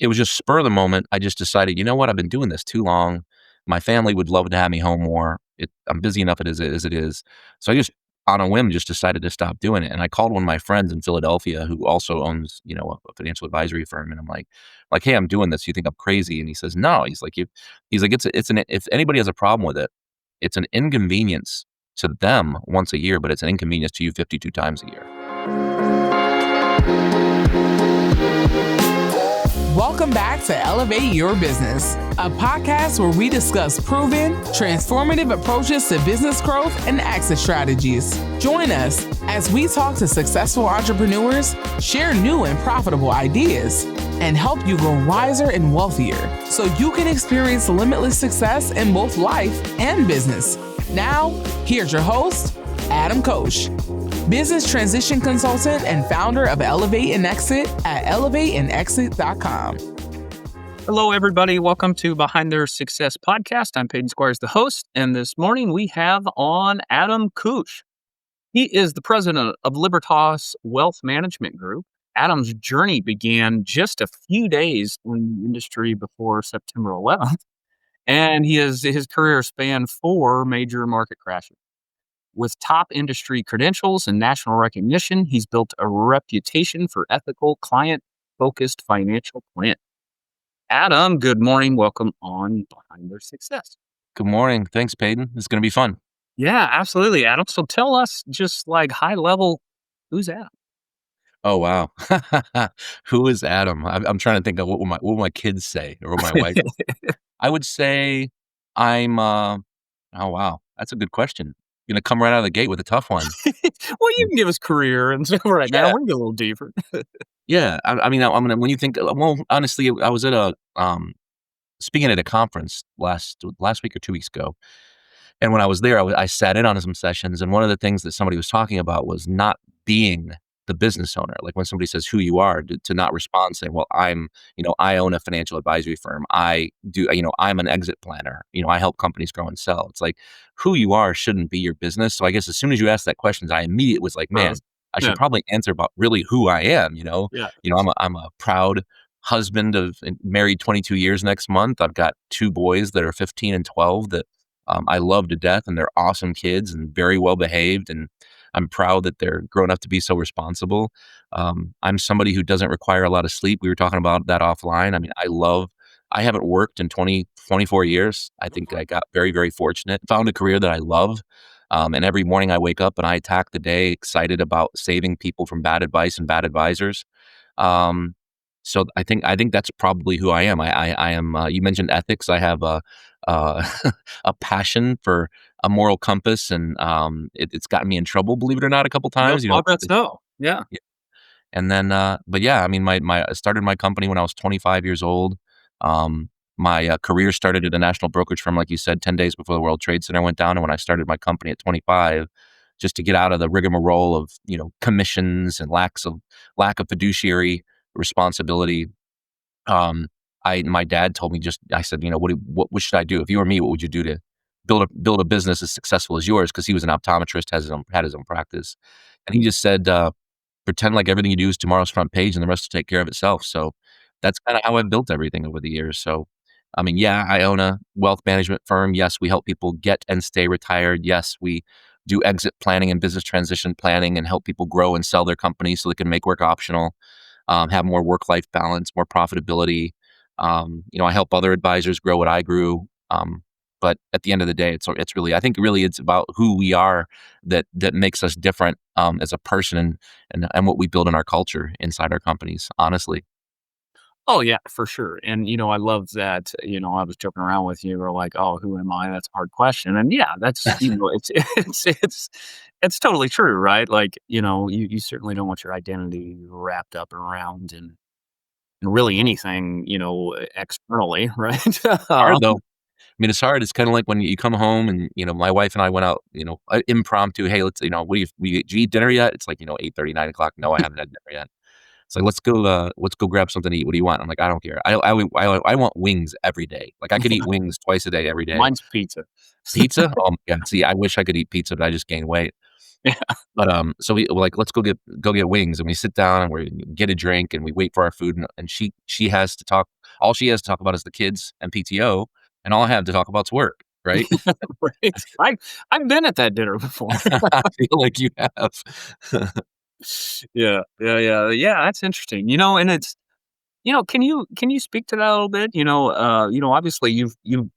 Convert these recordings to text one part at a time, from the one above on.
it was just spur of the moment. I just decided, you know what? I've been doing this too long. My family would love to have me home more. I'm busy enough as it is. So I just, on a whim, just decided to stop doing it. And I called one of my friends in Philadelphia who also owns, a financial advisory firm. And I'm like, hey, I'm doing this. You think I'm crazy? And he says, no. He's like, if anybody has a problem with it, it's an inconvenience to them once a year, but it's an inconvenience to you 52 times a year. Welcome back to Elevate Your Business, a podcast where we discuss proven, transformative approaches to business growth and exit strategies. Join us as we talk to successful entrepreneurs, share new and profitable ideas, and help you grow wiser and wealthier so you can experience limitless success in both life and business. Now, here's your host, Adam Koós, business transition consultant and founder of Elevate and Exit at elevateandexit.com. Hello, everybody. Welcome to Behind Their Success podcast. I'm Paden Squires, the host, and this morning we have on Adam Koós. He is the president of Libertas Wealth Management Group. Adam's journey began just a few days in the industry before September 11th, and his career spanned 4 major market crashes. With top industry credentials and national recognition, he's built a reputation for ethical, client-focused financial planning. Adam, good morning. Welcome on Behind Their Success. Good morning. Thanks, Paden. It's going to be fun. Yeah, absolutely, Adam. So tell us, just like high level, who's Adam? Oh, wow. Who is Adam? I'm trying to think of what will my kids say or what my wife. I would say oh, wow. That's a good question. You're going to come right out of the gate with a tough one. Well, you can give us career and stuff right now. We can get a little deeper. Yeah. I mean, when you think, well, honestly, I was at speaking at a conference last week or 2 weeks ago. And when I was there, I sat in on some sessions. And one of the things that somebody was talking about was not being the business owner. Like when somebody says who you are, to not respond saying, well, I own a financial advisory firm. I'm an exit planner. I help companies grow and sell. It's like who you are shouldn't be your business. So I guess as soon as you asked that question, I immediately was like, man, I should probably answer about really who I am. I'm a proud husband married 22 years next month. I've got 2 boys that are 15 and 12 that I love to death, and they're awesome kids and very well behaved. And I'm proud that they're grown up to be so responsible. I'm somebody who doesn't require a lot of sleep. We were talking about that offline. I mean, I haven't worked in 24 years. I think I got very, very fortunate, found a career that I love. And every morning I wake up and I attack the day excited about saving people from bad advice and bad advisors. So I think that's probably who I am. I am. You mentioned ethics. I have a passion for a moral compass, and it's gotten me in trouble, believe it or not, a couple times. I bet so. Yeah. And then, but yeah, I mean, I started my company when I was 25 years old. My career started at a national brokerage firm, like you said, 10 days before the World Trade Center went down. And when I started my company at 25, just to get out of the rigmarole of commissions and lack of fiduciary responsibility. My dad told me I said, what should I do? If you were me, what would you do to build a business as successful as yours? Because he was an optometrist, had his own practice. And he just said, pretend like everything you do is tomorrow's front page and the rest will take care of itself. So that's kind of how I've built everything over the years. So, I mean, yeah, I own a wealth management firm. Yes, we help people get and stay retired. Yes, we do exit planning and business transition planning and help people grow and sell their companies so they can make work optional, have more work-life balance, more profitability. I help other advisors grow what I grew. But at the end of the day, it's about who we are that makes us different as a person and what we build in our culture inside our companies, honestly. Oh yeah, for sure. And I love that. I was joking around with you. We're like, oh, who am I? That's a hard question. And yeah, that's it's totally true, right? Like you certainly don't want your identity wrapped up around and really anything externally, right? Hard though. I mean, it's hard. It's kind of like when you come home and, my wife and I went out, impromptu. Hey, let's, did you eat dinner yet? It's like, 8:30, 9 o'clock. No, I haven't had dinner yet. It's like, let's go grab something to eat. What do you want? I'm like, I don't care. I want wings every day. Like I could eat wings twice a day, every day. Mine's pizza. Pizza? Oh my God. See, I wish I could eat pizza, but I just gained weight. Yeah. But, so we're like, "Let's go get wings," and we sit down and we get a drink and we wait for our food, and she has to talk all she has to talk about is the kids and PTO, and all I have to talk about is work, right? Right. I've been at that dinner before. I feel like you have. Yeah. Yeah, yeah. Yeah, that's interesting. And it's can you speak to that a little bit? Obviously you're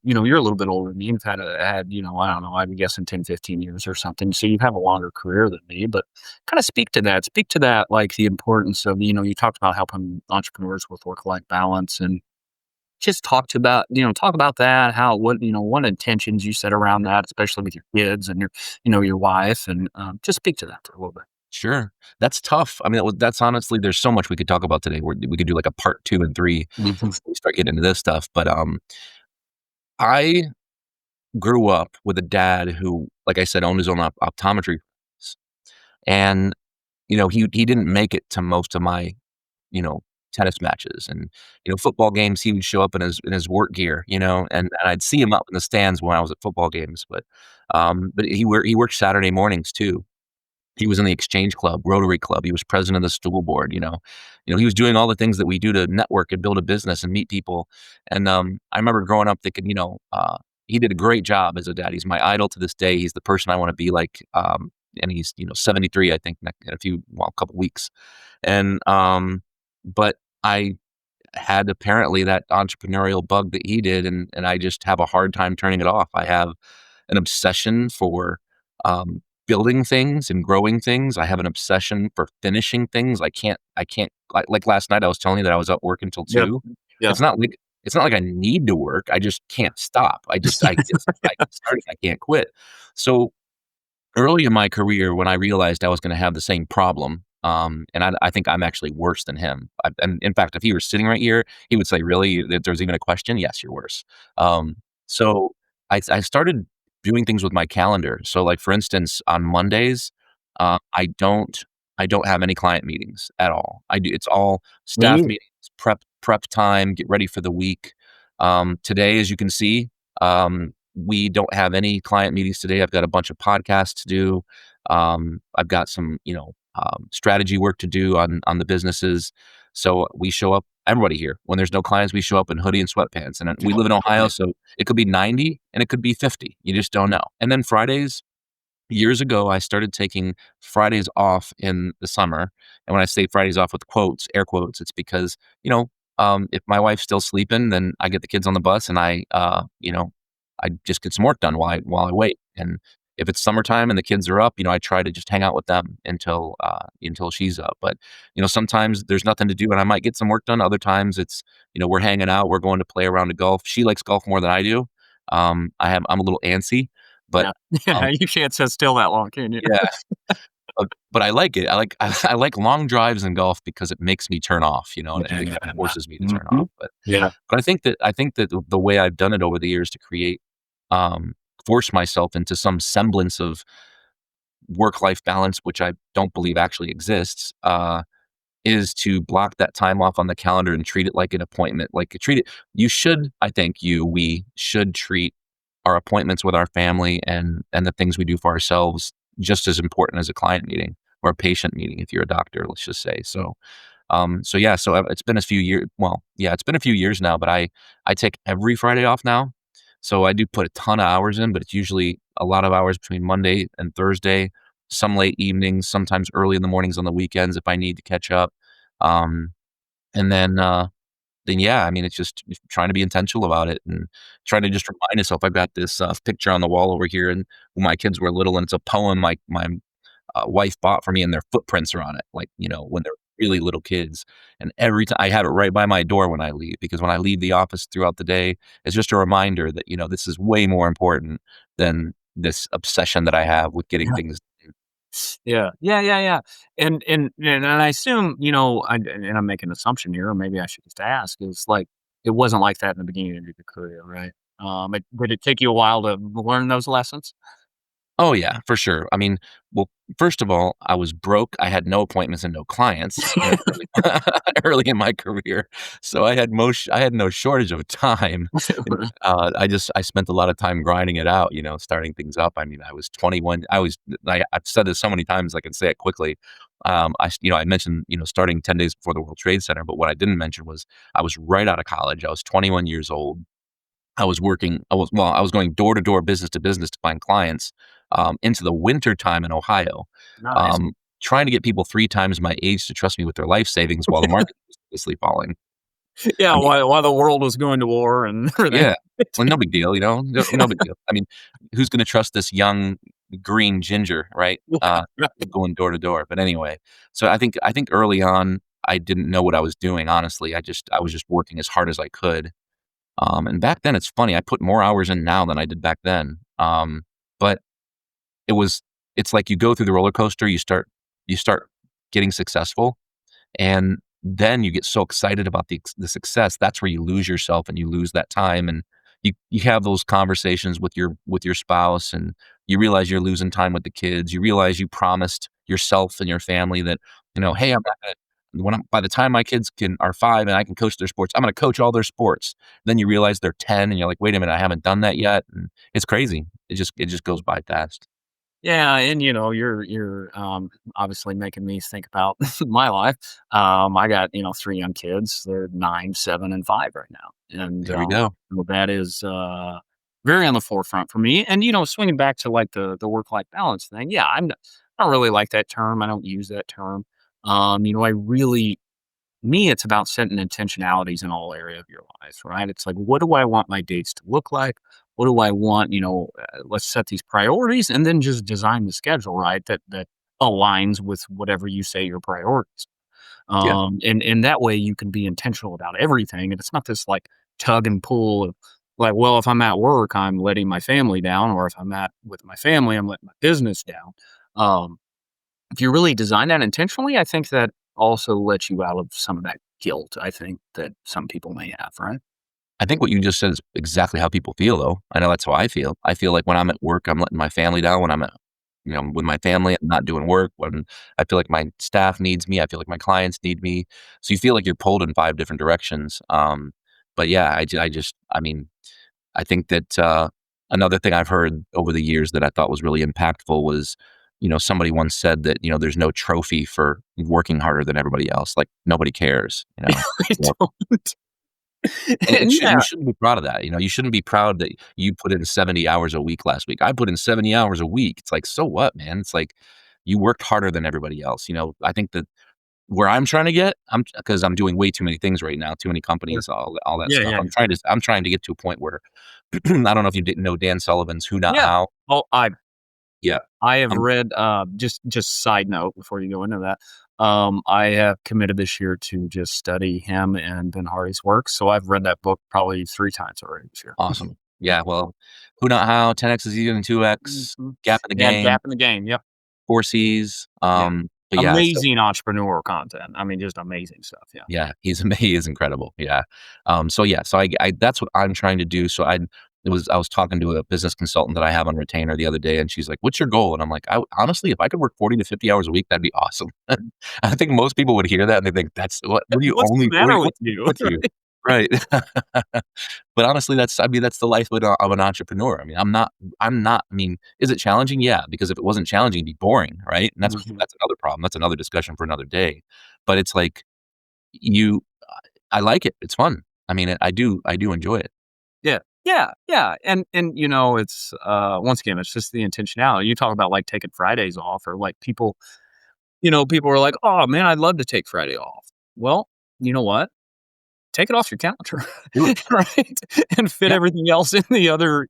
a little bit older than me. You've had, I don't know, I'm guessing 10, 15 years or something. So you have a longer career than me, but kind of speak to that. Speak to that, like the importance of, you talked about helping entrepreneurs with work-life balance and just talk about that, what intentions you set around that, especially with your kids and your wife, and just speak to that for a little bit. Sure. That's tough. I mean, that's honestly there's so much we could talk about today. We could do like a part 2 and 3 Mhm. before we start getting into this stuff, but, I grew up with a dad who, like I said, owned his own optometry s and, he didn't make it to most of my, you know, tennis matches and, football games, he would show up in his work gear, and I'd see him up in the stands when I was at football games, but he worked Saturday mornings too. He was in the exchange club, Rotary Club. He was president of the stool board, he was doing all the things that we do to network and build a business and meet people. And, I remember growing up thinking, he did a great job as a dad. He's my idol to this day. He's the person I wanna be like, and he's, 73, I think, in a couple weeks. And, but I had apparently that entrepreneurial bug that he did, and I just have a hard time turning it off. I have an obsession for, building things and growing things. I have an obsession for finishing things. I can't like last night, I was telling you that I was up working till Yeah. 2. Yeah. It's not like it's not like I need to work. I just can't stop. I started, I can't quit. So early in my career when I realized I was gonna have the same problem, and I think I'm actually worse than him. And in fact, if he were sitting right here, he would say, "Really? If there's even a question? Yes, you're worse." So I started doing things with my calendar. So, like, for instance, on Mondays, I don't have any client meetings at all. It's all Me staff either. meetings, prep time, get ready for the week. Today, as you can see, we don't have any client meetings today. I've got a bunch of podcasts to do. I've got some, strategy work to do on the businesses. So we show up. Everybody here, when there's no clients, we show up in hoodie and sweatpants. And we live in Ohio, so it could be 90 and it could be 50. You just don't know. And then Fridays, years ago, I started taking Fridays off in the summer, and when I say Fridays off with quotes, air quotes, it's because, if my wife's still sleeping, then I get the kids on the bus and I just get some work done while I wait, and if it's summertime and the kids are up, I try to just hang out with them until she's up, but, sometimes there's nothing to do and I might get some work done, other times it's, we're hanging out, we're going to play around of golf. She likes golf more than I do. I'm a little antsy, but, Yeah. Yeah, um you can't sit still that long, can you? yeah, but I like it. I like long drives in golf because it makes me turn off, and it Yeah. kinda forces me to turn Mhm. off, Yeah. but I think that the way I've done it over the years to create, um force myself into some semblance of work-life balance, which I don't believe actually exists, is to block that time off on the calendar and treat it like an appointment, like, treat it you should I think we should treat our appointments with our family and the things we do for ourselves just as important as a client meeting or a patient meeting if you're a doctor, let's just say. So yeah, it's been a few years. Well, yeah, it's been a few years now, but I take every Friday off now. So I do put a ton of hours in, but it's usually a lot of hours between Monday and Thursday, some late evenings, sometimes early in the mornings on the weekends if I need to catch up. Um, and then yeah, I mean, it's just trying to be intentional about it and trying to just remind myself. I've got this picture on the wall over here, and when my kids were little, and it's a poem my wife bought for me, and their footprints are on it, like, when they're really little kids. And every time I have it right by my door when I leave, because when I leave the office throughout the day, it's just a reminder that, this is way more important than this obsession that I have with getting Yeah. things done. Yeah. Yeah, yeah, yeah. And I assume, and I'm making an assumption here, or maybe I should just ask, is like, it wasn't like that in the beginning of your career, right? Did it take you a while to learn those lessons? Oh, yeah, for sure. I mean, well, first of all, I was broke. I had no appointments and no clients, early early in my career. So I had no shortage of time, and, I spent a lot of time grinding it out, starting things up. I mean, I was 21. I've said this so many times, I can say it quickly. I mentioned, starting 10 days before the World Trade Center, but what I didn't mention was I was right out of college. I was 21 years old. I was going door to door, business to business to find clients, into the winter time in Ohio, Nice. trying to get people 3 times my age to trust me with their life savings while the market was basically falling. Yeah, I mean, while the world was going to war and everything. yeah, well, no big deal, no big deal. I mean, who's gonna trust this young green ginger, right? Going door to door. But anyway, so I think early on, I didn't know what I was doing, honestly. I was just working as hard as I could. And back then, it's funny, I put more hours in now than I did back then. But it was it's like you go through the roller coaster, you start getting successful, and then you get so excited about the success. That's where you lose yourself and you lose that time, and you have those conversations with your spouse, and you realize you're losing time with the kids. You realize you promised yourself and your family that, "Hey, I'm not gonna by the time my kids are 5 and I can coach their sports, I'm gonna coach all their sports." Then you realize they're 10 and you're like, "Wait a minute, I haven't done that yet." And it's crazy. It just goes by fast. Yeah, and you're obviously making me think about my life. I got 3 young kids. They're 9, 7, and 5 right now, and There we go. that is very on the forefront for me. And swinging back to like the work life balance thing. Yeah, I don't really like that term. I don't use that term. I really me, it's about setting intentionalities in all area of your life, right? It's like, what do I want my dates to look like? What do I want? Let's set these priorities and then just design the schedule, right? That aligns with whatever you say your priorities. Yeah. And that way you can be intentional about everything. And it's not this like tug and pull of like, well, if I'm at work, I'm letting my family down, or if I'm at with my family, I'm letting my business down. Um, if you really design that intentionally, I think that also lets you out of some of that guilt, I think, that some people may have, right? I think what you just said is exactly how people feel, though. I know that's how I feel. I feel like when I'm at work, I'm letting my family down. When I'm with my family, I'm not doing work. When I feel like my staff needs me, I feel like my clients need me. So you feel like you're pulled in 5 different directions. But yeah, I mean, I think that, another thing I've heard over the years that I thought was really impactful was, somebody once said that, there's no trophy for working harder than everybody else. Like, nobody cares, I don't. And And yeah, you shouldn't be proud of that. You shouldn't be proud that you put in 70 hours a week last week. I put in 70 hours a week. It's like, so what, man? It's like you worked harder than everybody else. I think that where I'm trying to get, because I'm doing way too many things right now, too many sure. companies, all that Yeah, stuff. yeah, I'm trying to get to a point where I don't know if you didn't know Dan Sullivan's Who Not yeah. How. Oh, Yeah. I have I'm read, just side note before you go into that, I have committed this year to just study him and Ben Hardy's work, so I've read that book probably 3 times already this year. awesome. Yeah, well, Who Not How, 10X is easier than 2X, Mhm. Gap in the Yeah, Game, gap in the game, yep. 4 C's. Yeah. But yeah, so Amazing entrepreneur content. I mean, just amazing stuff, yeah. yeah, he is incredible, yeah. So that's what I'm trying to do, so I was talking to a business consultant that I have on retainer the other day, and she's like, "What's your goal?" And I'm like, "I honestly, if I could work 40 to 50 hours a week, that'd be awesome." I think most people would hear that and they think, "That's what do you What's the only matter with what's you? with you?" Right. But honestly, that's the life of an entrepreneur. I mean, is it challenging? Yeah, because if it wasn't challenging, it'd be boring, right? And Mhm. that's another problem. That's another discussion for another day. But it's like you I like it. It's fun. I mean, I do enjoy it. Yeah. Yeah, yeah, and it's, once again, it's just the intentionality. You talk about, like, taking Fridays off or, like, people are like, "Oh, man, I'd love to take Friday off." Well, you know what? Take it off your calendar, Do it. right? And fit Yeah. everything else in the other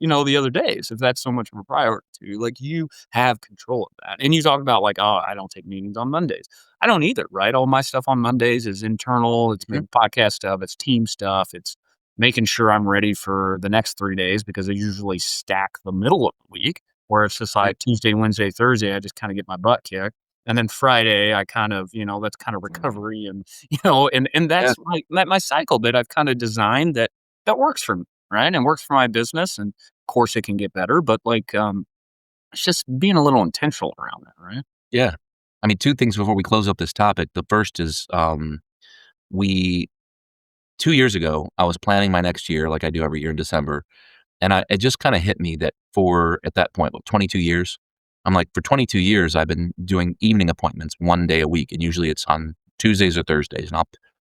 days if that's so much of a priority to you. Like, you have control of that. And you talk about like, "Oh, I don't take meetings on Mondays." I don't either, right? All my stuff on Mondays is internal, it's Mhm. maybe podcast stuff, it's team stuff, it's making sure I'm ready for the next 3 days because I usually stack the middle of the week where it's just Yeah. like Tuesday, Wednesday, Thursday, I just kinda get my butt kicked. And then Friday, I kind of, that's kind of recovery and and Yeah. that's my cycle that I've kinda designed that works for me, right? And works for my business, and of course it can get better, but like, it's just being a little intentional around that, right? Yeah. I mean, 2 things before we close up this topic. The first is, we 2 years ago, I was planning my next year like I do every year in December, and it just kinda hit me that at that point, 22 years? I'm like, for 22 years, I've been doing evening appointments 1 day a week, and usually it's on Tuesdays or Thursdays, and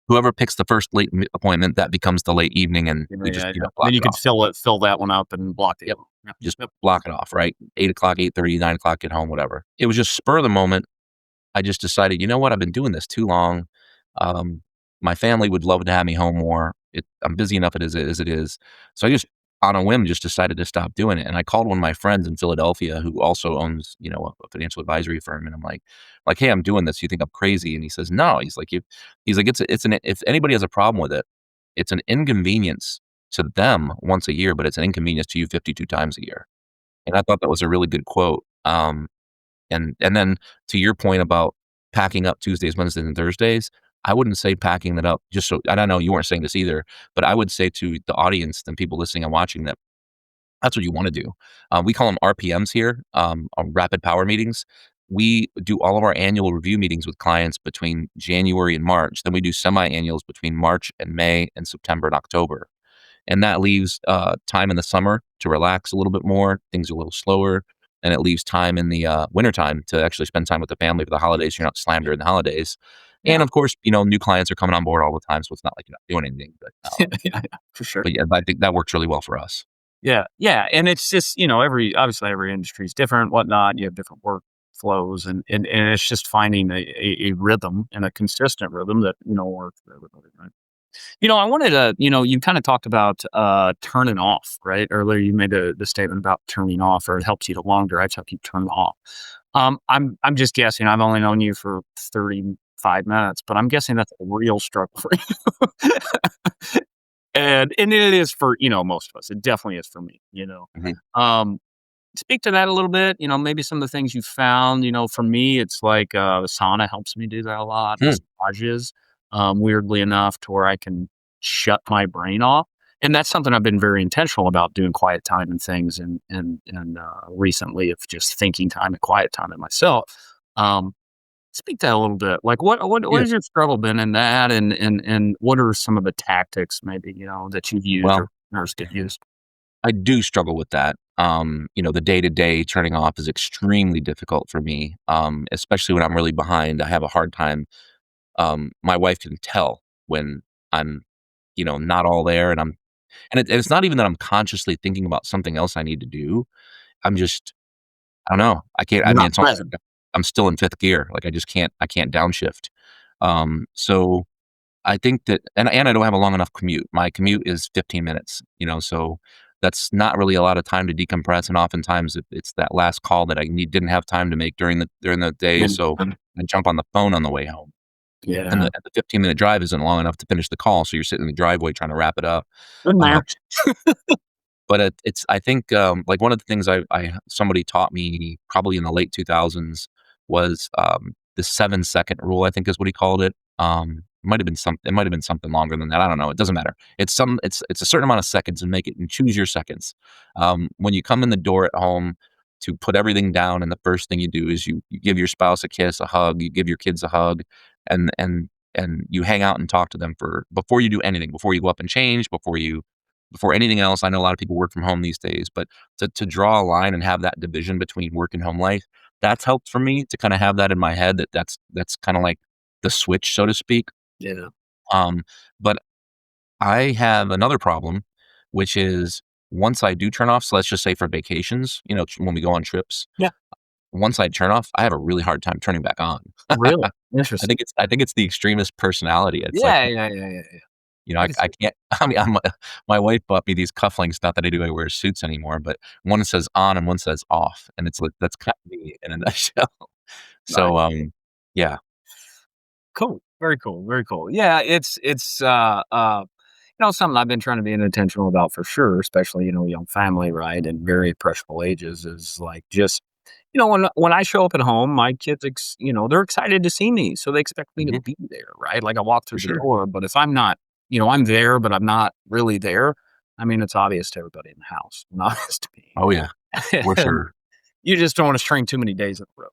whoever picks the first late appointment, that becomes the late evening, and Yeah, we just, yeah, yeah. block Then you it could off. fill that one up and block the Yep. other one. Yeah. Just Yep. block it off, right? 8:00, 8:30, 9:00, get home, whatever. It was just spur of the moment. I just decided, you know what? I've been doing this too long. Um, my family would love to have me home more. I'm busy enough as it is. So I just, on a whim, just decided to stop doing it. And I called one of my friends in Philadelphia who also owns, a financial advisory firm. And I'm like, hey, I'm doing this. You think I'm crazy? And he says, no. He's like, if anybody has a problem with it, it's an inconvenience to them once a year, but it's an inconvenience to you 52 times a year. And I thought that was a really good quote. And then to your point about packing up Tuesdays, Wednesdays, and Thursdays, I wouldn't say packing that up just so, and I know you weren't saying this either, but I would say to the audience and people listening and watching that that's what you wanna do. We call them RPMs here, rapid power meetings. We do all of our annual review meetings with clients between January and March. Then we do semi-annuals between March and May and September and October. And that leaves time in the summer to relax a little bit more. Things are a little slower, and it leaves time in the wintertime to actually spend time with the family for the holidays. You're not slammed during the holidays. And Yeah. of course, new clients are coming on board all the time, so it's not like you're not doing anything. Yeah, yeah, for sure. But yeah, I think that works really well for us. Yeah, yeah, and it's just, obviously every industry is different, whatnot. You have different workflows, and it's just finding a rhythm and a consistent rhythm that works for everybody, right? I wanted to, you kind of talked about turning off, right? Earlier, you made the statement about turning off, or it helps you to long directs help you turn off. I'm just guessing. I've only known you for 35 minutes, but I'm guessing that's a real struggle for you. And it is for, most of us. It definitely is for me. Mhm. Um, Speak to that a little bit, maybe some of the things you found. For me, it's like, the sauna helps me do that a lot, Hmm. massages, weirdly enough, to where I can shut my brain off, and that's something I've been very intentional about doing quiet time and things, and recently of just thinking time and quiet time in myself. Um, Speak to that a little bit. Like, what Yeah. has your struggle been in that, and what are some of the tactics maybe, that you've used Well, or others could use? I do struggle with that. The day-to-day turning off is extremely difficult for me, especially when I'm really behind. I have a hard time. My wife can tell when I'm, not all there, and it's not even that I'm consciously thinking about something else I need to do. I'm just, I don't know. I can't. I You're mean, not it's almost present. like I'm still in fifth gear. Like I can't downshift. So I think that, and I don't have a long enough commute. My commute is 15 minutes, so that's not really a lot of time to decompress. And oftentimes it's that last call that I didn't have time to make during the day. So Mhm. I jump on the phone on the way home. And Yeah. the 15-minute drive isn't long enough to finish the call. So you're sitting in the driveway trying to wrap it up. Good Uh, match. but it's, I think, like one of the things somebody taught me probably in the late 2000s was, the 7-second rule, I think is what he called it. It might have been something longer than that. I don't know. It doesn't matter. It's a certain amount of seconds, and make it and choose your seconds. When you come in the door at home, to put everything down, and the first thing you do is you give your spouse a kiss, a hug, you give your kids a hug, and you hang out and talk to them before you do anything, before you go up and change, before anything else. I know a lot of people work from home these days, but to draw a line and have that division between work and home life, that's helped for me to kind of have that in my head, that's kind of like the switch, so to speak. Yeah. Um, but I have another problem, which is once I do turn off, so let's just say for vacations, when we go on trips, Yeah. once I turn off, I have a really hard time turning back on. Really? I Interesting. think it's the extremist personality. It's like, Yeah, yeah, yeah, yeah, yeah. I can I see it. can't. I mean, my wife bought me these cufflinks. Not that I wear suits anymore, but one says on and one says off, and it's like that's kind of me in a nutshell. Nice. So, yeah. Cool. Very cool. Very cool. Yeah, it's something I've been trying to be intentional about for sure, especially, young family, right? And very impressionable ages is like just, when I show up at home, my kids, they're excited to see me. So they expect me to Mhm. be there, right? Like I walk For through the sure. door, but if I'm not, I'm there, but I'm not really there. I mean, it's obvious to everybody in the house, not obvious to Oh, yeah, me. for And sure. You just don't want to string too many days in a row.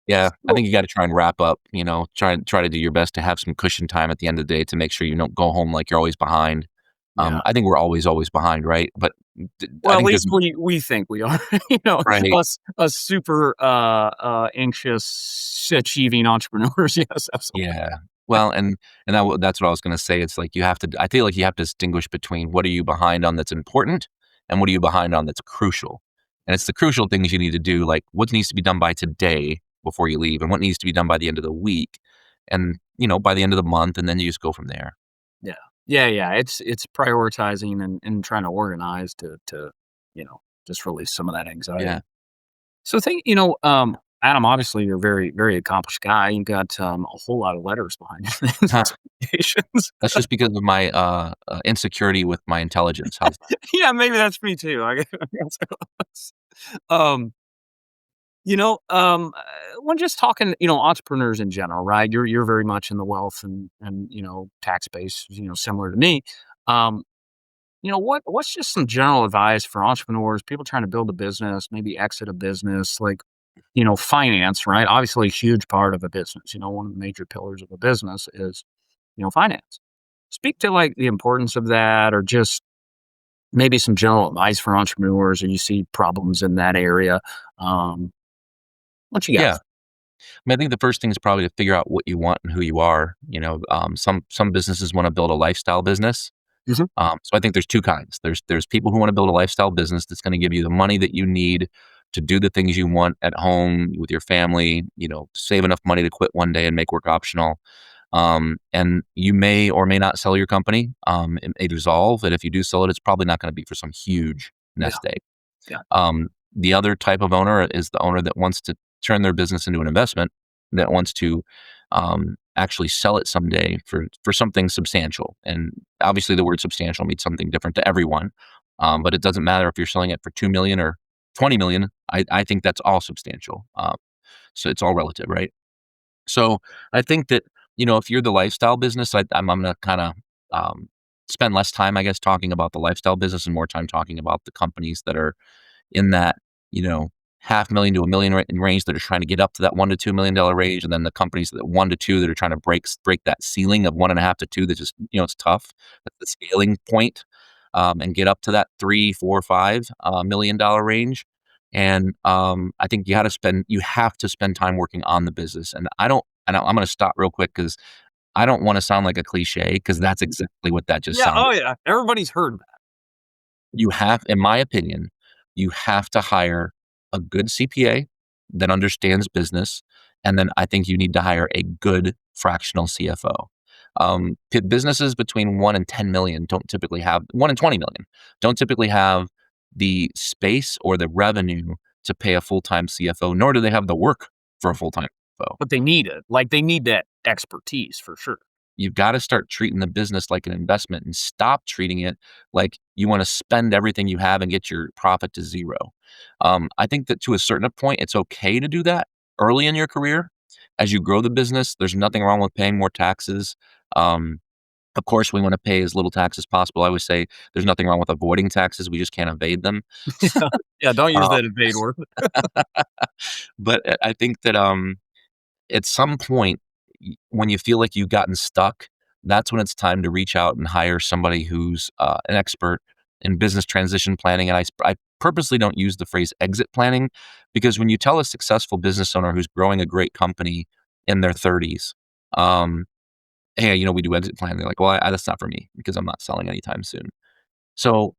Yeah, I So, think you gotta try and wrap up, try to do your best to have some cushion time at the end of the day to make sure you don't go home like you're always behind. yeah. I think we're always behind, right? But I Well, at think there's least we think we are, right. us super, anxious achieving entrepreneurs. Yes, absolutely. Yeah. Well, and that's what I was gonna say. It's like I feel like you have to distinguish between what are you behind on that's important and what are you behind on that's crucial. And it's the crucial things you need to do, like what needs to be done by today before you leave and what needs to be done by the end of the week and, by the end of the month, and then you just go from there. Yeah. Yeah, yeah, it's prioritizing and trying to organize to, just release some of that anxiety. Yeah. So Adam, obviously you're a very, very accomplished guy. You got, a whole lot of letters behind you and Huh. certifications. That's just because of my, insecurity with my intelligence. How's that? Yeah, maybe that's me too. I guess. Um, when just talking, entrepreneurs in general, right? You're very much in the wealth and tax base, similar to me. Um, what's just some general advice for entrepreneurs, people trying to build a business, maybe exit a business, like, finance, right? Obviously a huge part of a business. One of the major pillars of a business is, finance. Speak to like the importance of that or just maybe some general advice for entrepreneurs or you see problems in that area. Um, what you got? Yeah. I think the first thing is probably to figure out what you want and who you are. Some businesses wanna build a lifestyle business. Mhm. So I think there's 2 kinds. There's people who wanna build a lifestyle business that's gonna give you the money that you need to do the things you want at home with your family, save enough money to quit one day and make work optional. And you may or may not sell your company. It may dissolve, and if you do sell it, it's probably not gonna be for some huge Yeah, nest egg. yeah. The other type of owner is the owner that wants to turn their business into an investment, that wants to actually sell it someday for something substantial. And obviously, the word substantial means something different to everyone. But it doesn't matter if you're selling it for 2 million or 20 million. I think that's all substantial. So it's all relative, right? So I think that if you're the lifestyle business, I'm going to kind of spend less time, I guess, talking about the lifestyle business and more time talking about the companies that are in that, you know, 500,000 to a million range that are trying to get up to that $1 to $2 million range, and then the companies that 1 to 2 that are trying to break that ceiling of 1.5 to 2 that just it's tough. That's the scaling point, and get up to that 3, 4, 5 million dollar range. And I think you have to spend time working on the business. And I'm going to stop real quick because I don't want to sound like a cliche because that's exactly what that just Yeah, sounded. oh, yeah, everybody's heard that. You have, in my opinion, you have to hire a good CPA that understands business, and then I think you need to hire a good fractional CFO. Businesses between 1 and 10 million don't typically have 1 and 20 million don't typically have the space or the revenue to pay a full-time CFO, nor do they have the work for a full-time CFO. But they need it. Like, they need that expertise for sure. You've got to start treating the business like an investment and stop treating it like you want to spend everything you have and get your profit to zero. I think that to a certain point, it's okay to do that early in your career. As you grow the business, there's nothing wrong with paying more taxes. Um, of course, we want to pay as little tax as possible. I always say there's nothing wrong with avoiding taxes. We just can't evade them. Yeah. Yeah, don't use Uh, that evade word. but I think that at some point, when you feel like you've gotten stuck, that's when it's time to reach out and hire somebody who's an expert in business transition planning. And I purposely don't use the phrase exit planning because when you tell a successful business owner who's growing a great company in their 30s, hey, we do exit planning. They're like, well, that's not for me because I'm not selling anytime soon. So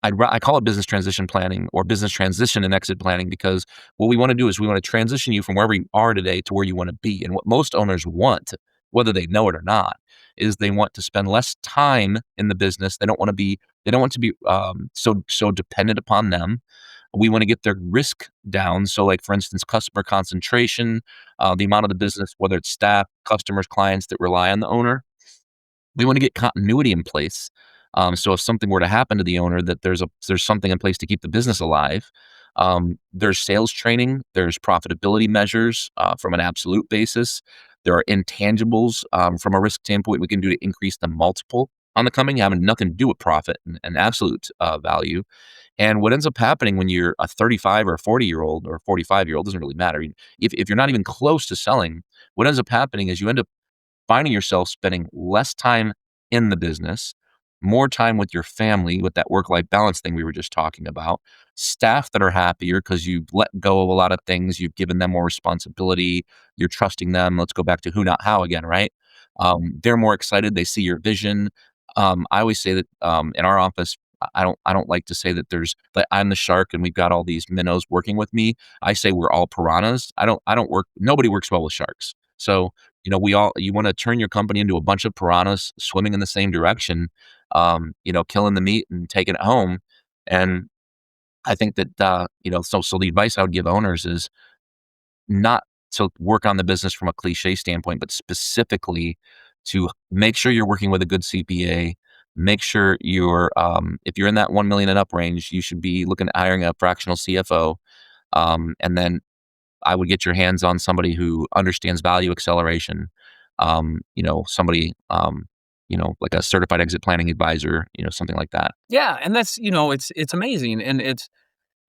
I call it business transition planning or business transition and exit planning because what we want to do is we want to transition you from wherever you are today to where you want to be. And what most owners want, whether they know it or not, is they want to spend less time in the business. They don't want to be so dependent upon them. We want to get their risk down. So, like for instance, customer concentration, the amount of the business, whether it's staff, customers, clients that rely on the owner. We want to get continuity in place. So if something were to happen to the owner, that there's something in place to keep the business alive. There's sales training. There's profitability measures from an absolute basis. There are intangibles from a risk standpoint we can do to increase the multiple on the coming, having nothing to do with profit and absolute value. And what ends up happening when you're a 35 or a 40-year-old or a 45-year-old, doesn't really matter. If you're not even close to selling, what ends up happening is you end up finding yourself spending less time in the business, more time with your family, with that work-life balance thing we were just talking about, staff that are happier because you've let go of a lot of things, you've given them more responsibility, you're trusting them. Let's go back to who, not how again, right? They're more excited. They see your vision. I always say that in our office, I don't like to say that there's like I'm the shark and we've got all these minnows working with me. I say we're all piranhas. I don't work. Nobody works well with sharks. So you want to turn your company into a bunch of piranhas swimming in the same direction, killing the meat and taking it home. And I think that, so the advice I would give owners is not to work on the business from a cliche standpoint, but specifically to make sure you're working with a good CPA. Make sure if you're in that 1 million and up range, you should be looking at hiring a fractional CFO. And then I would get your hands on somebody who understands value acceleration. Somebody, like a certified exit planning advisor, something like that. Yeah, and that's it's amazing, and it's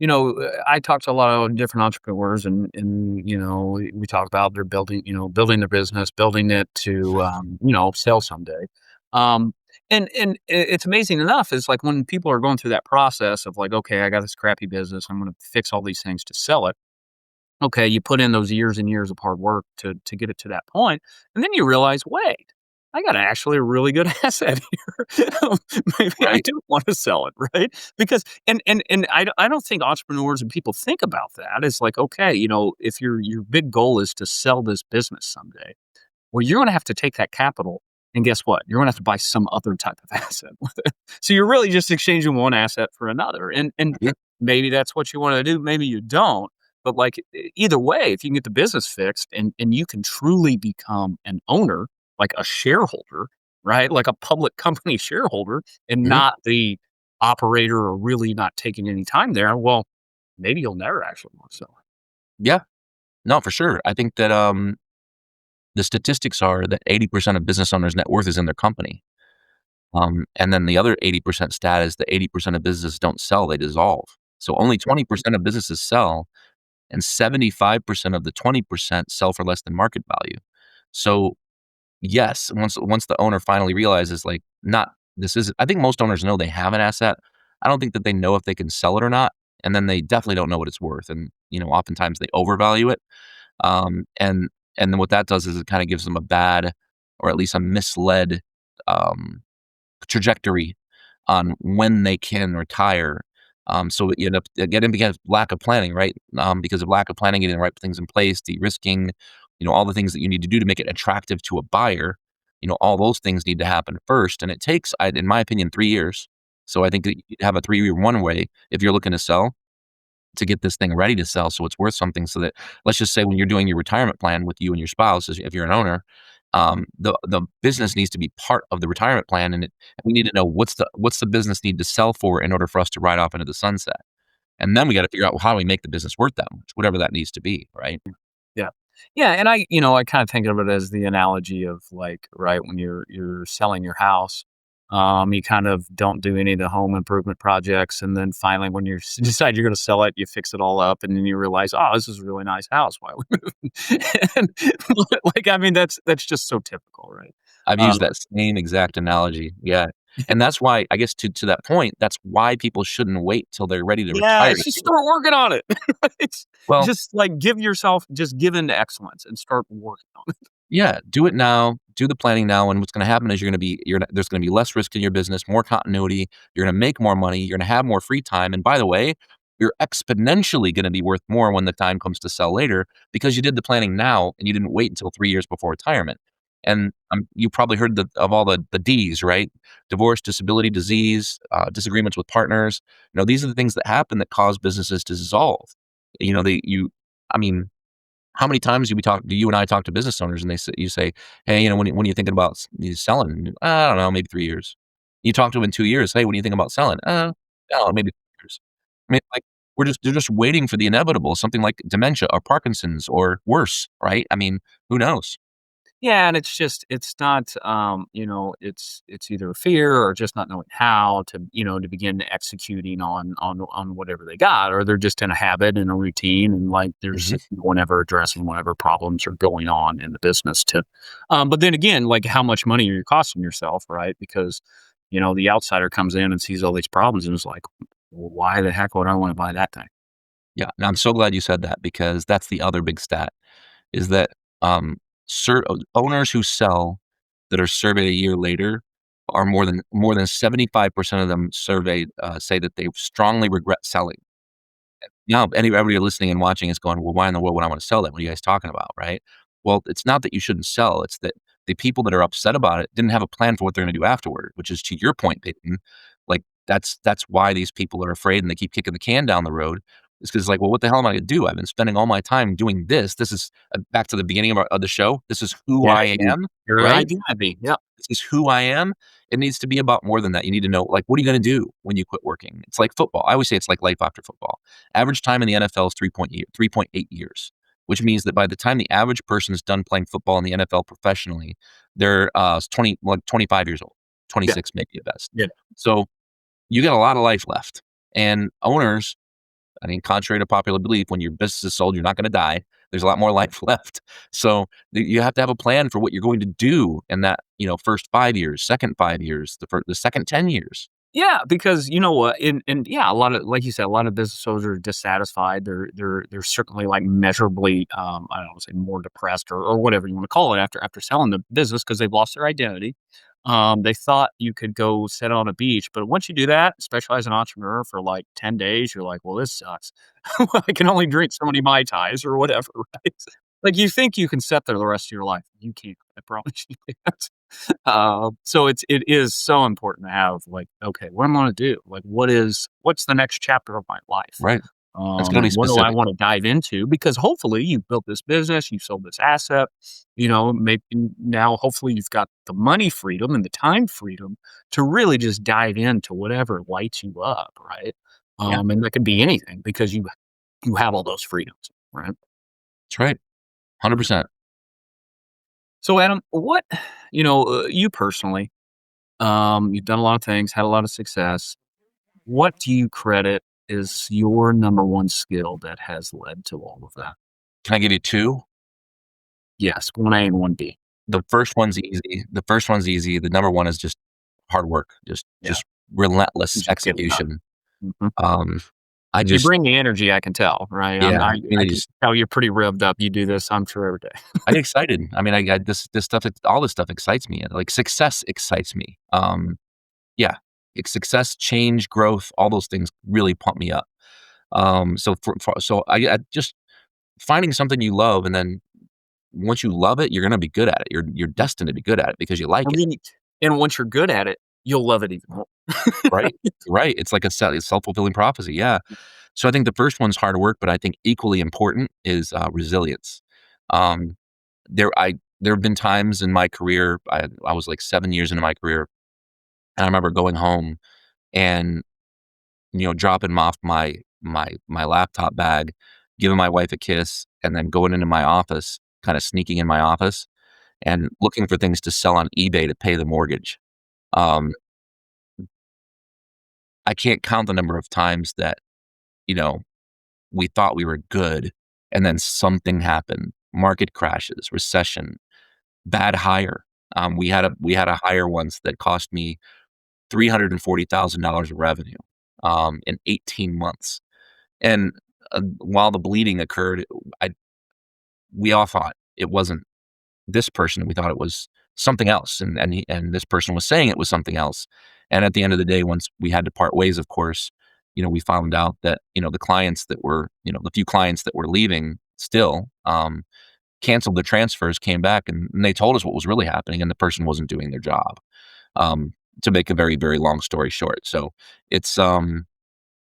I talk to a lot of different entrepreneurs, and we talk about they're building their business, building it to sell someday. Um, it's amazing enough. It's like when people are going through that process of like, okay, I got this crappy business, I'm going to fix all these things to sell it. Okay, you put in those years and years of hard work to get it to that point, and then you realize, wait, I got actually a really good asset here. Maybe I Right. do want to sell it, right? Because I don't think entrepreneurs and people think about that. It's like, okay, if your big goal is to sell this business someday, well, you're going to have to take that capital, and guess what? You're going to have to buy some other type of asset with it. So you're really just exchanging one asset for another, and Yeah. maybe that's what you want to do. Maybe you don't. But like either way, if you can get the business fixed and you can truly become an owner, like a shareholder, right? Like a public company shareholder and Mhm. not the operator or really not taking any time there, well, maybe you'll never actually want to sell it. Yeah. No, for sure. I think that the statistics are that 80% of business owners' net worth is in their company. And then the other 80% stat is that 80% of businesses don't sell, they dissolve. So only 20% of businesses sell, and 75% of the 20% sell for less than market value. So, yes, once the owner finally realizes, like, not this is I think most owners know they have an asset. I don't think that they know if they can sell it or not, and then they definitely don't know what it's worth, and, oftentimes they overvalue it. And then what that does is it kinda gives them a bad or at least a misled, um, trajectory on when they can retire. So you end up getting because of lack of planning, right? Because of lack of planning, getting the right things in place, de-risking, all the things that you need to do to make it attractive to a buyer. All those things need to happen first, and it takes, in my opinion, 3 years. So I think that you have a 3-year runway if you're looking to sell to get this thing ready to sell, so it's worth something. So that let's just say when you're doing your retirement plan with you and your spouse, if you're an owner, the business needs to be part of the retirement plan, and we need to know what's the business need to sell for in order for us to ride off into the sunset, and then we got to figure out, well, how do we make the business worth that much, whatever that needs to be, right? Yeah. Yeah, and I kind of think of it as the analogy of like, right, when you're selling your house, you kind of don't do any of the home improvement projects, and then finally when you decide you're going to sell it, you fix it all up, and then you realize, oh, this is a really nice house. Why are we moving? And, like, I mean, that's just so typical, right? I've Um, used that same exact analogy, yeah, and that's why I guess to that point, that's why people shouldn't wait till they're ready to yeah, retire it's to just do it. start working on it. It's Well, just like give into excellence and start working on it. yeah, do it now, do the planning now, and what's gonna happen is there's gonna be less risk in your business, more continuity, you're gonna make more money, you're gonna have more free time, and by the way, you're exponentially gonna be worth more when the time comes to sell later because you did the planning now and you didn't wait until 3 years before retirement. And, you probably heard of all the Ds, right? Divorce, disability, disease, disagreements with partners. These are the things that happen that cause businesses to dissolve. You know, they you I mean, how many times do you and I talk to business owners and you say, "Hey, when are you thinking about selling?" "I don't know, maybe 3 years." You talk to them in 2 years, "Hey, when are you thinking about selling?" Oh, maybe 3 years." I mean, like, they're just waiting for the inevitable, something like dementia or Parkinson's or worse, right? I mean, who knows? Yeah, and it's not, it's either fear or just not knowing how to, to begin executing on whatever they got, or they're just in a habit and a routine, and like there's Mhm. no one ever addressing whatever problems are going on in the business to, but then again, like how much money are you costing yourself, right? Because, the outsider comes in and sees all these problems and is like, well, why the heck would I want to buy that thing? Yeah, and I'm so glad you said that because that's the other big stat is that, um, owners who sell that are surveyed a year later are more than 75% of them surveyed, say that they strongly regret selling. Now, everybody listening and watching is going, "Well, why in the world would I wanna sell that? What are you guys talking about?" Right? Well, it's not that you shouldn't sell, it's that the people that are upset about it didn't have a plan for what they're gonna do afterward, which is to your point, Peyton, like, that's why these people are afraid and they keep kicking the can down the road is 'cause, like, "Well, what the hell am I gonna do? I've been spending all my time doing this. This is" back to the beginning of the show, "This is who Yeah, I am," you're an right? idea. Yeah, This is who I am. It needs to be about more than that. You need to know, like, what are you gonna do when you quit working? It's like football. I always say it's like life after football. Average time in the NFL is 3.8 years, which means that by the time the average person is done playing football in the NFL professionally, they're 25 years old, yeah, 26 maybe at best. yeah. So you got a lot of life left. And owners, I mean, contrary to popular belief, when your business is sold, you're not going to die. There's a lot more life left. So you have to have a plan for what you're going to do in that, first 5 years, second 5 years, the second 10 years. Yeah, because you know what, and yeah, a lot of like you said, a lot of business owners are dissatisfied. They're certainly like measurably, I don't want to say more depressed or whatever you want to call it after selling the business because they've lost their identity. They thought you could go sit on a beach, but once you do that, especially as an entrepreneur for like 10 days, you're like, well, this sucks. I can only drink so many mai tais or whatever, right? Like you think you can sit there the rest of your life, you can't. I promise you can't. So it is so important to have like, okay, what am I gonna do? Like, what's the next chapter of my life? Right. It's got to be And what do I specific. want to dive into? Because hopefully you built this business, you sold this asset, maybe now hopefully you've got the money freedom and the time freedom to really just dive into whatever lights you up, right? Yeah, And that could be anything because you have all those freedoms, right? that's right. 100%. So Adam, what you personally, you've done a lot of things, had a lot of success. What do you credit is your number one skill that has led to all of that? Can I give you two? Yes, 1A and 1B. The first one's easy. The first one's easy. The number one is just hard work, just Yeah, just relentless just get it done. execution. Mhm. Um, I You just bring the energy, I can tell, right? yeah, I mean, I I can just tell you're pretty revved up. You do this, I'm sure, every day. I get excited. I mean, I this stuff, all this stuff excites me. Like success excites me. Yeah, success, change, growth, all those things really pump me up. So I just finding something you love, and then once you love it, you're gonna be good at it. You're destined to be good at it because you like And it, then and once you're good at it, you'll love it even more. right? Right. It's like a self-fulfilling prophecy. Yeah. So I think the first one's hard work, but I think equally important is resilience. Um, there have been times in my career. I was like 7 years into my career, and I remember going home and dropping off my laptop bag, giving my wife a kiss, and then going into my office, kind of sneaking in my office and looking for things to sell on eBay to pay the mortgage. Um, I can't count the number of times that you know we thought we were good, and then something happened. Market crashes, recession, bad hire. We had a hire once that cost me $340,000 of revenue in 18 months. And while the bleeding occurred, I we all thought it wasn't this person. We thought it was something else, and this person was saying it was something else. And at the end of the day, once we had to part ways, of course, we found out that the clients that were the few clients that were leaving still canceled their transfers, came back, and they told us what was really happening, and the person wasn't doing their job. To make a very very long story short, so it's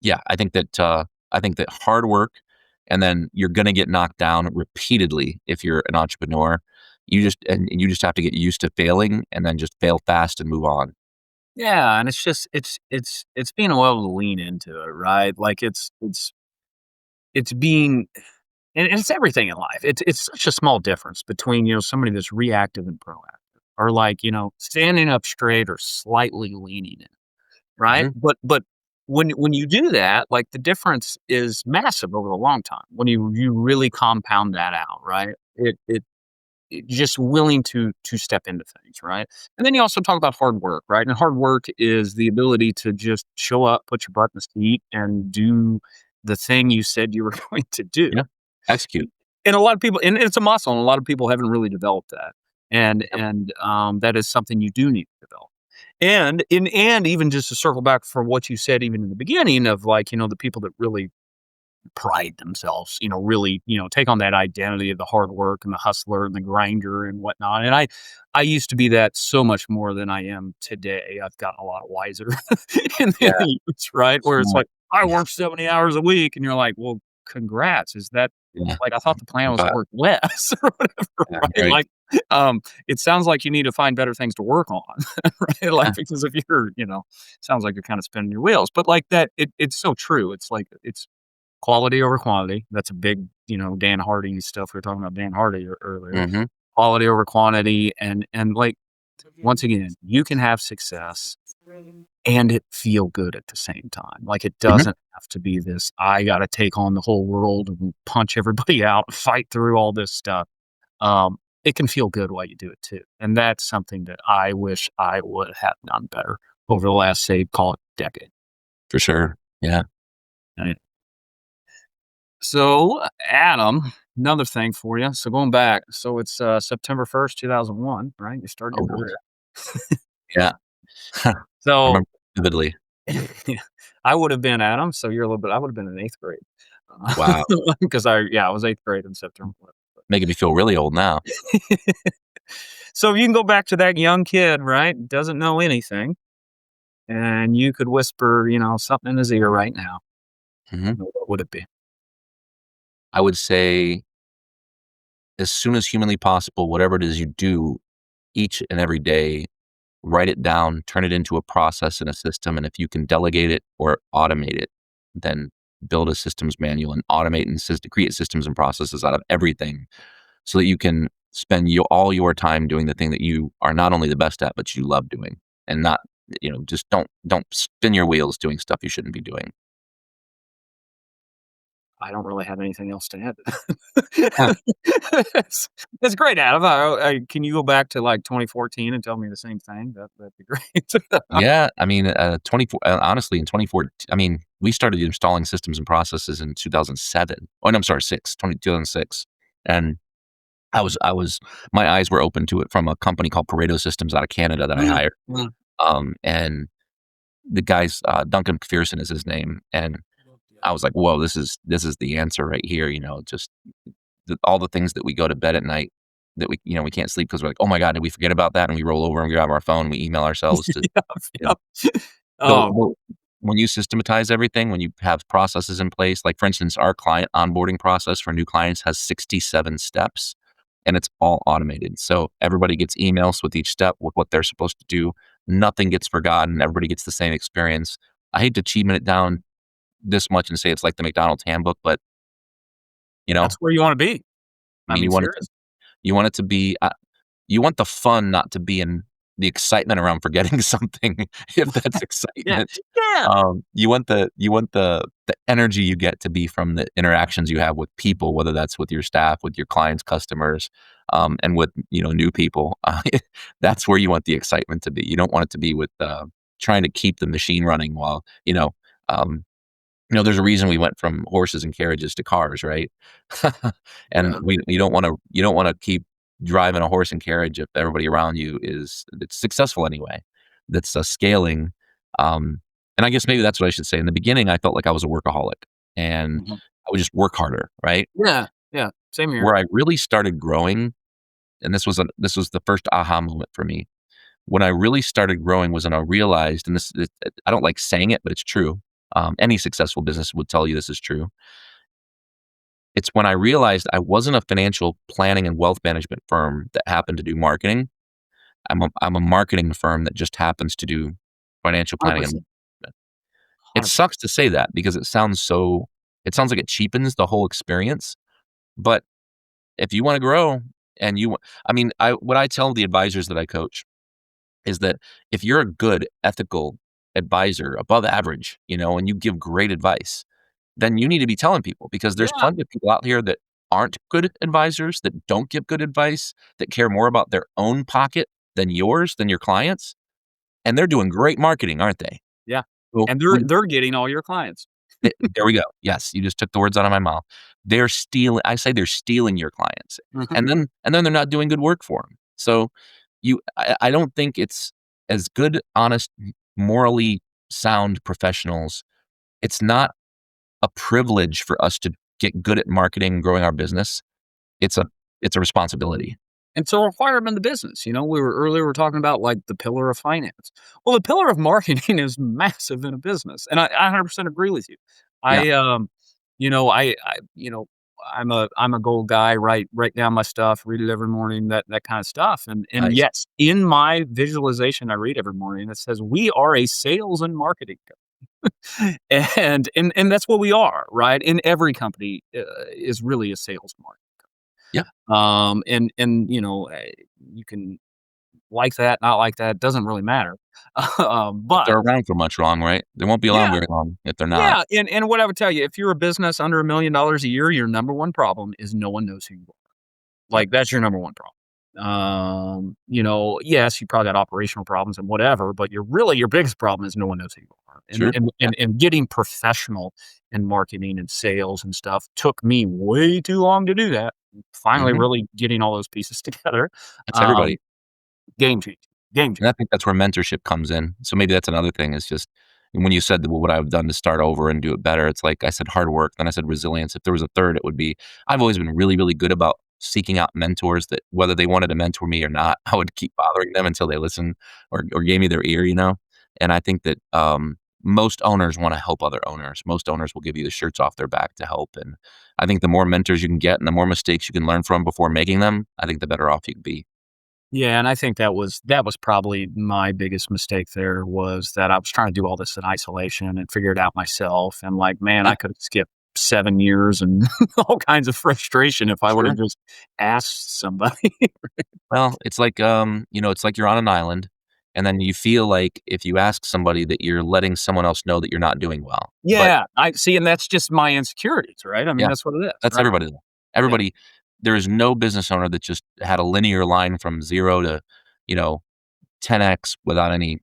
yeah, I think that hard work, and then you're gonna get knocked down repeatedly if you're an entrepreneur. You just have to get used to failing and then just fail fast and move on. Yeah, and it's just it's being able to lean into it, right? Like it's being and it's everything in life. It's such a small difference between, somebody that's reactive and proactive, or like, standing up straight or slightly leaning in, right? Mhm. But when you do that, like the difference is massive over the long time when you really compound that out, right? Just willing to step into things, right? And then you also talk about hard work, right? And hard work is the ability to just show up, put your butt in the seat, and do the thing you said you were going to do. Yeah. Execute. And a lot of people, and it's a muscle, and a lot of people haven't really developed that. And Yep. that is something you do need to develop. And even just to circle back for what you said, even in the beginning of like, the people that really pride themselves, really, take on that identity of the hard work and the hustler and the grinder and whatnot. And I used to be that so much more than I am today. I've gotten a lot wiser in Yeah. the years, right? Where it's Smart. like, I work 70 hours a week. And you're like, well, congrats. Is that Yeah. like, I thought the plan was to But work less or whatever, yeah, right? right. Like, it sounds like you need to find better things to work on, right? Like, Yeah. because if you're, sounds like you're kind of spinning your wheels, but like that, it's so true. It's like, it's quality over quantity. That's a big, Dan Hardy stuff. We were talking about Dan Hardy earlier. Mhm. Quality over quantity, and like once again, you can have success and it feel good at the same time. Like it Mhm. doesn't have to be this. I got to take on the whole world and punch everybody out, fight through all this stuff. It can feel good while you do it too, and that's something that I wish I would have done better over the last, say, call it decade. For sure. Yeah. So, Adam, another thing for you. So going back, so it's September 1st, 2001, right? You started Oh, your boy. career. Yeah. I So remember vividly. I would have been Adam. So you're a little bit. I would have been in eighth grade Wow. because I was eighth grade in September. Making me feel really old now. So if you can go back to that young kid, right? Doesn't know anything, and you could whisper, something in his ear right now. Mhm. What would it be? I would say as soon as humanly possible, whatever it is you do each and every day, write it down, turn it into a process and a system, and if you can delegate it or automate it, then build a systems manual and automate and create systems and processes out of everything so that you can spend all your time doing the thing that you are not only the best at, but you love doing, and not, just don't spin your wheels doing stuff you shouldn't be doing. I don't really have anything else to add. Huh. That's great, Adam. Can you go back to like 2014 and tell me the same thing? That'd be great. Yeah, I mean, 24 honestly, in 24 I mean, we started installing systems and processes in 2007. Oh, no, I'm sorry, 2006. And I was my eyes were open to it from a company called Pareto Systems out of Canada that I Mm, hired. mm. And the guy's, Duncan McPherson is his name, and I was like, "Whoa, this is the answer right here," just all the things that we go to bed at night that we can't sleep because we're like, "Oh my god, did we forget about that?" And we roll over and we grab our phone, we email ourselves to, Yep, you know, yep. so Oh, when you systematize everything, when you have processes in place, like for instance, our client onboarding process for new clients has 67 steps and it's all automated. So everybody gets emails with each step with what they're supposed to do. Nothing gets forgotten. Everybody gets the same experience. I hate to cheapen it down this much and say it's like the McDonald's handbook, but you know, that's where you wanna be. I I mean, mean, serious. you want it to be, you want the fun not to be in the excitement around forgetting something, if that's Yeah. excitement. Yeah. You want the energy you get to be from the interactions you have with people, whether that's with your staff, with your clients, customers, and with, new people. That's where you want the excitement to be. You don't want it to be with, trying to keep the machine running while, um, there's a reason we went from horses and carriages to cars, right? And Yeah. you don't wanna keep driving a horse and carriage if everybody around you it's successful anyway. That's, scaling, and I guess maybe that's what I should say. In the beginning, I felt like I was a workaholic, and Mhm. I would just work harder, right? Yeah. Yeah. Same here. Where I really started growing, and this was the first aha moment for me. When I really started growing was when I realized, and I don't like saying it, but it's true. Any successful business would tell you this is true. It's when I realized I wasn't a financial planning and wealth management firm that happened to do marketing. I'm a marketing firm that just happens to do financial planning and 100%. management. It 100%. sucks to say that because it sounds like it cheapens the whole experience, But if you want to grow and what I tell the advisors that I coach is that if you're a good ethical advisor, above average, and you give great advice, then you need to be telling people, because there's Yeah. plenty of people out here that aren't good advisors, that don't give good advice, that care more about their own pocket than yours, than your clients, and they're doing great marketing, aren't they? Yeah. Well, And when they're getting all your clients. there we go. Yes, you just took the words out of my mouth. I say they're stealing your clients, Mhm. and then they're not doing good work for them. So I don't think it's as good, honest, morally sound professionals. It's not a privilege for us to get good at marketing and growing our business. It's a it's a responsibility. And so require them in the business. We were talking about like the pillar of finance. Well, the pillar of marketing is massive in a business. And I 100% agree with you. Yeah, I, I'm a gold guy, write down my stuff, read it every morning, that kind of stuff. And nice. yes, in my visualization I read every morning, it says we are a sales and marketing company. And that's what we are, right? In every company is really a sales market. Yeah, You can like that, not like that, doesn't really matter. if But they're around for much long, right? They won't be around yeah, very long if they're not. yeah, and what I would tell you, if you're a business under $1 million a year, your number one problem is no one knows who you are. Yep, Like, that's your number one problem. Yes, you probably got operational problems and whatever, but your biggest problem is no one knows who you are. And sure. and Yeah, and and getting professional in marketing and sales and stuff took me way too long to do that. Finally, mhm. really getting all those pieces together. That's everybody. Um, game changer, game And I changer. think that's where mentorship comes in. So maybe that's another thing, is just when you said, "Well, what I've done to start over and do it better," it's like I said hard work, then I said resilience. If there was a third, it would be I've always been really, really good about seeking out mentors that, whether they wanted to mentor me or not, I would keep bothering them until they listened or gave me their ear. And I think that most owners want to help other owners. Most owners will give you the shirts off their back to help. And I think the more mentors you can get and the more mistakes you can learn from before making them, I think the better off you can be. Yeah, and I think that was probably my biggest mistake there, was that I was trying to do all this in isolation and figure it out myself. And like, man, Yeah, I could have skipped 7 years and all kinds of frustration if I would have sure. just asked somebody. Well, it's like you're on an island, and then you feel like if you ask somebody that you're letting someone else know that you're not doing well. But Yeah, I see, and that's just my insecurities, right? I mean, yeah, that's what it is, that's right? everybody though. Yeah. Everybody there is no business owner that just had a linear line from 0 to, you know, 10x without any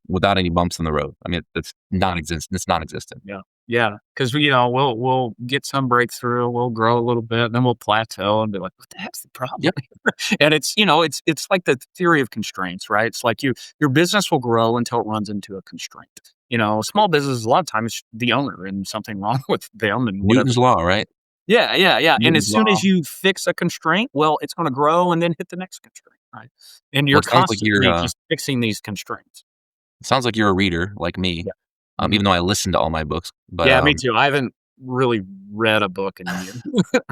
bumps in the road. I mean, it's non-existent. Yeah. Yeah, because we'll get some breakthrough, we'll grow a little bit, then we'll plateau and be like, "What the heck's the problem?" Yep, And it's like the theory of constraints, right? It's like your business will grow until it runs into a constraint. Small business, a lot of times, the owner and something wrong with them and whatever. Newton's law, right? Yeah, yeah, yeah, and as Newton's soon as law. you fix a constraint, well, it's gonna grow and then hit the next constraint, right? And Well, you're constantly just fixing these constraints. it sounds like you're a reader like me, Yeah. Mhm. even though I listen to all my books, but, Yeah, me too. I haven't really read a book in years.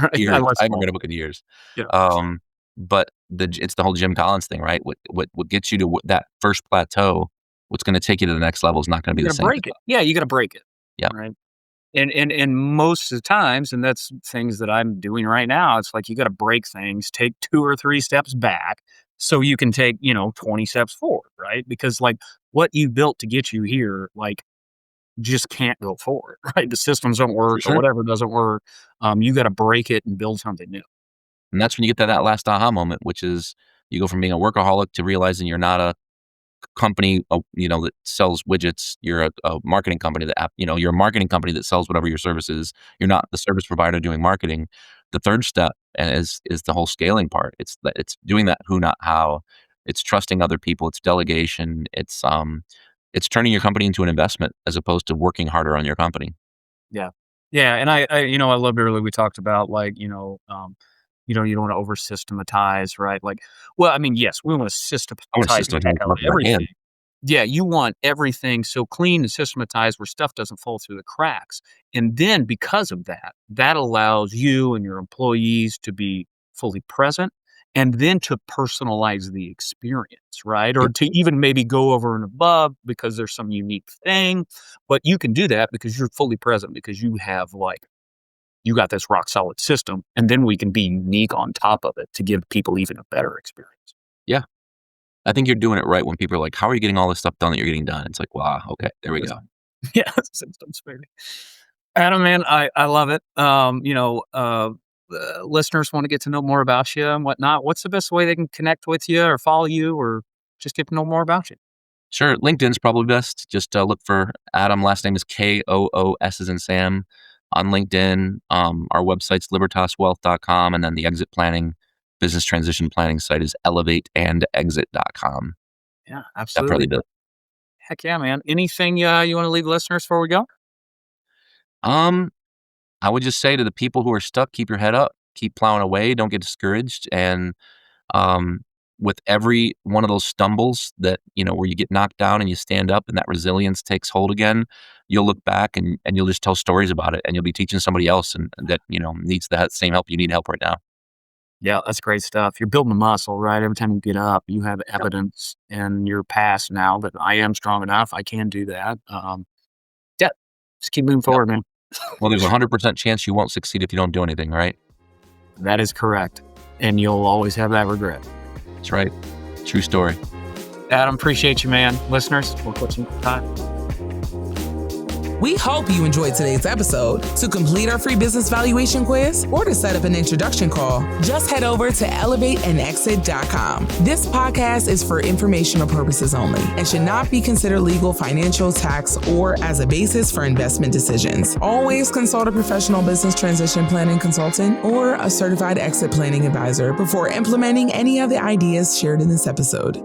Right? I years. I listen haven't to read a book in years. yeah. But it's the whole Jim Collins thing, right? What gets you to that first plateau, what's gonna take you to the next level is not gonna be You the gotta same. break it. Yeah, you gotta break it, Yeah, right? And most of the times, and that's things that I'm doing right now, it's like you gotta break things, take 2 or 3 steps back so you can take, 20 steps forward, right? Because, like, what you built to get you here, like, just can't go forward, right? The systems don't for work or sure. whatever doesn't work. You gotta break it and build something new. And that's when you get that last aha moment, which is you go from being a workaholic to realizing you're not a company, that sells widgets. You're a marketing company you're a marketing company that sells whatever your service is. You're not the service provider doing marketing. The third step is the whole scaling part. It's doing that who, not how. It's trusting other people. It's delegation. It's turning your company into an investment as opposed to working harder on your company. Yeah. Yeah, and I love earlier we talked about, like, you don't wanna over systematize, right? Like, well, I mean, yes, we wanna I want a systematize the system heck to out come of up in my everything. hand. Yeah, you want everything so clean and systematized where stuff doesn't fall through the cracks. And then because of that, that allows you and your employees to be fully present and then to personalize the experience, right? Or Yep, to even maybe go over and above because there's some unique thing. But you can do that because you're fully present, because you have like you got this rock solid system, and then we can be unique on top of it to give people even a better experience. Yeah. I think you're doing it right when people are like, how are you getting all this stuff done that you're getting done? It's like, wow, okay, there we go. Yeah, systems, baby. Adam, man, I love it. Listeners want to get to know more about you and whatnot. What's the best way they can connect with you or follow you or just get to know more about you? Sure. LinkedIn's probably best. Just look for Adam. Last name is Koos as in Sam on LinkedIn. Our website's libertaswealth.com. And then the exit planning, business transition planning site is elevateandexit.com. Yeah, That absolutely. probably does. Heck yeah, man. Anything you want to leave listeners before we go? I would just say to the people who are stuck, keep your head up, keep plowing away, don't get discouraged. And with every one of those stumbles that, where you get knocked down and you stand up and that resilience takes hold again, you'll look back and you'll just tell stories about it and you'll be teaching somebody else and that, needs that same help you need help right now. Yeah, that's great stuff. You're building a muscle, right? Every time you get up, you have evidence in your past now that I am strong enough. I can do that. Yeah, just keep moving forward, man. Well, there's a 100% chance you won't succeed if you don't do anything, right? That is correct. And you'll always have that regret. That's right. True story. Adam, appreciate you, man. Listeners, we'll put some time. We hope you enjoyed today's episode. To complete our free business valuation quiz or to set up an introduction call, just head over to elevateandexit.com. This podcast is for informational purposes only and should not be considered legal, financial, tax, or as a basis for investment decisions. Always consult a professional business transition planning consultant or a certified exit planning advisor before implementing any of the ideas shared in this episode.